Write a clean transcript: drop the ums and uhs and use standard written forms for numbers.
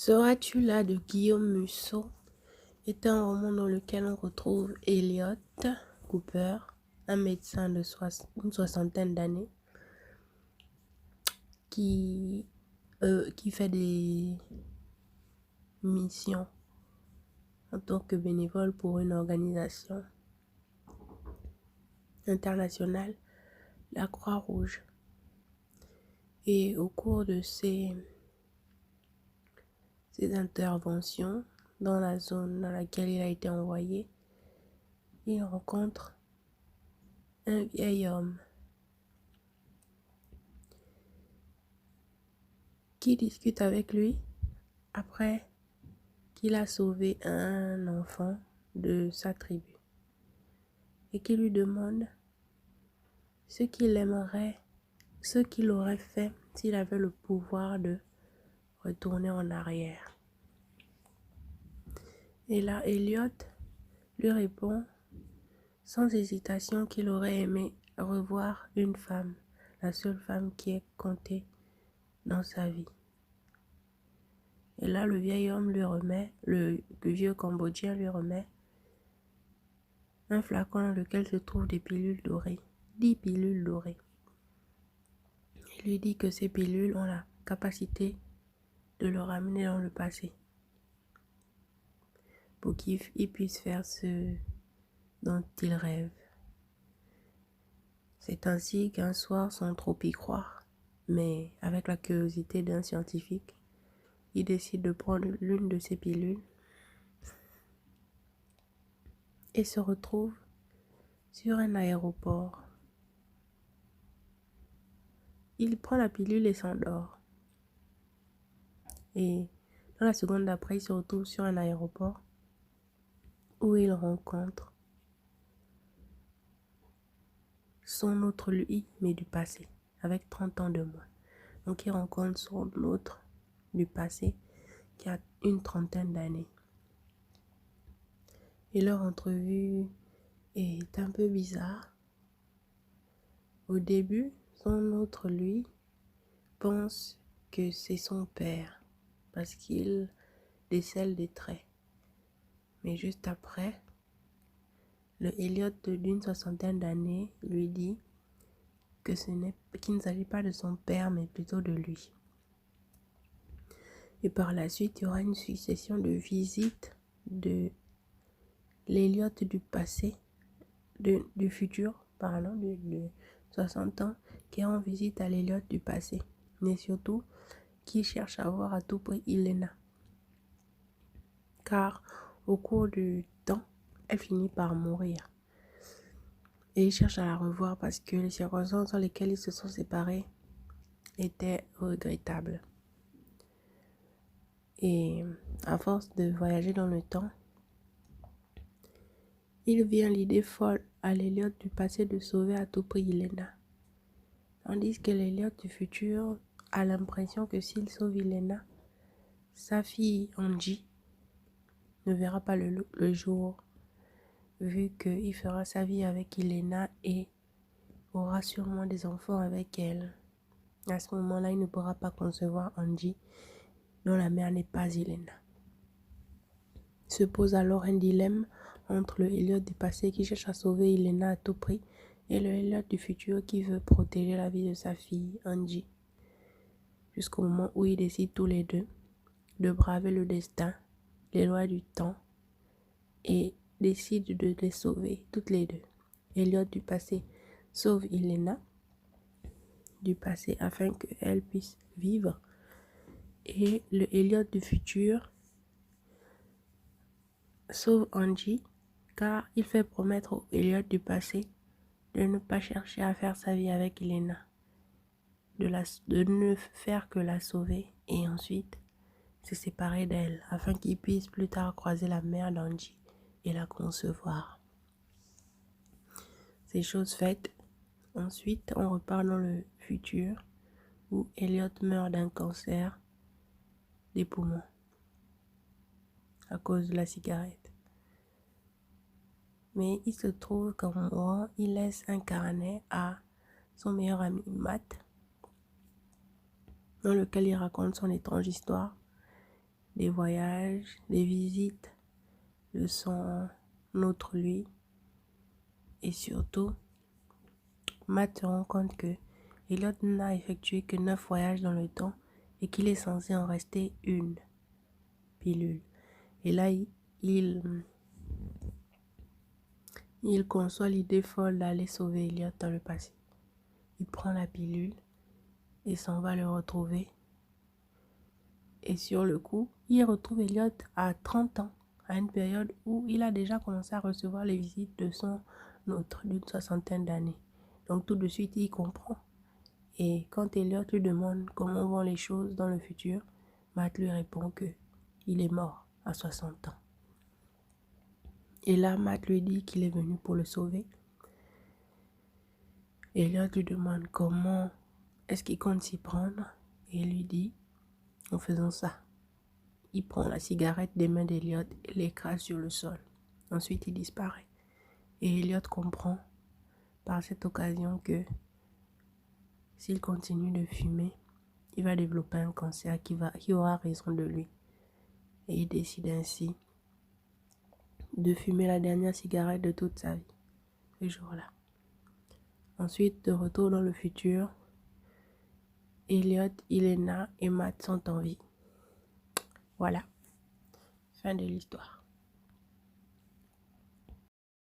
Seras-tu là de Guillaume Musso est un roman dans lequel on retrouve Elliot Cooper, un médecin de une soixantaine d'années qui, qui fait des missions en tant que bénévole pour une organisation internationale, la Croix-Rouge. Et au cours de ces interventions dans la zone dans laquelle il a été envoyé, il rencontre un vieil homme qui discute avec lui après qu'il a sauvé un enfant de sa tribu et qui lui demande ce qu'il aimerait, ce qu'il aurait fait s'il avait le pouvoir de retourner en arrière. Et là, Elliot lui répond sans hésitation qu'il aurait aimé revoir une femme, la seule femme qui est comptée dans sa vie. Et là, le vieil homme lui remet, le vieux Cambodgien lui remet un flacon dans lequel se trouvent des pilules dorées, 10 pilules dorées. Il lui dit que ces pilules ont la capacité de le ramener dans le passé pour qu'il puisse faire ce dont il rêve. C'est ainsi qu'un soir, sans trop y croire, mais avec la curiosité d'un scientifique, il décide de prendre l'une de ces pilules et se retrouve sur un aéroport. Il prend la pilule et s'endort. Et dans la seconde d'après, il se retrouve sur un aéroport où il rencontre son autre lui, mais du passé, avec 30 ans de moins. Donc il rencontre son autre du passé qui a une trentaine d'années. Et leur entrevue est un peu bizarre. Au début, son autre lui pense que c'est son père parce qu'il décèle des traits. Mais juste après, le Elliot d'une soixantaine d'années lui dit que qu'il ne s'agit pas de son père mais plutôt de lui. Et par la suite, il y aura une succession de visites de l'Elliot du passé, du futur, pardon, de 60 ans, qui rend visite à l'Elliot du passé, mais surtout qui cherche à voir à tout prix Elena. Car au cours du temps, elle finit par mourir. Et il cherche à la revoir parce que les circonstances dans lesquelles ils se sont séparés étaient regrettables. Et à force de voyager dans le temps, il vient l'idée folle à l'Elliot du passé de sauver à tout prix Elena. Tandis que l'Elliot du futur a l'impression que s'il sauve Elena, sa fille Angie ne verra pas le jour, vu qu'il fera sa vie avec Elena et aura sûrement des enfants avec elle. À ce moment-là, il ne pourra pas concevoir Angie, dont la mère n'est pas Elena. Se pose alors un dilemme entre le Elliot du passé qui cherche à sauver Elena à tout prix et le Elliot du futur qui veut protéger la vie de sa fille, Angie. Jusqu'au moment où ils décident tous les deux de braver le destin, les lois du temps et décident de les sauver toutes les deux. Elliot du passé sauve Elena du passé afin qu'elle puisse vivre et le Elliot du futur sauve Angie car il fait promettre au Elliot du passé de ne pas chercher à faire sa vie avec Elena, de ne faire que la sauver et ensuite se séparer d'elle afin qu'il puisse plus tard croiser la mère d'Angie et la concevoir. Ces choses faites, ensuite on repart dans le futur où Elliot meurt d'un cancer des poumons à cause de la cigarette. Mais il se trouve qu'en mourant, il laisse un carnet à son meilleur ami Matt, dans lequel il raconte son étrange histoire des voyages, des visites de son autre lui. Et surtout, Matt se rend compte que Elliot n'a effectué que 9 voyages dans le temps et qu'il est censé en rester une pilule. Et là, il conçoit l'idée folle d'aller sauver Elliot dans le passé. Il prend la pilule et s'en va le retrouver. Et sur le coup, il retrouve Elliot à 30 ans, à une période où il a déjà commencé à recevoir les visites de son autre d'une 60aine d'années. Donc tout de suite, il comprend. Et quand Elliot lui demande comment vont les choses dans le futur, Matt lui répond que il est mort à 60 ans. Et là, Matt lui dit qu'il est venu pour le sauver. Elliot lui demande comment est-ce qu'il compte s'y prendre. Et il lui dit, en faisant ça, il prend la cigarette des mains d'Elliot et l'écrase sur le sol. Ensuite, il disparaît. Et Elliot comprend par cette occasion que s'il continue de fumer, il va développer un cancer qui aura raison de lui. Et il décide ainsi de fumer la dernière cigarette de toute sa vie, ce jour-là. Ensuite, de retour dans le futur, Elliot, Elena et Matt sont en vie. Voilà, fin de l'histoire.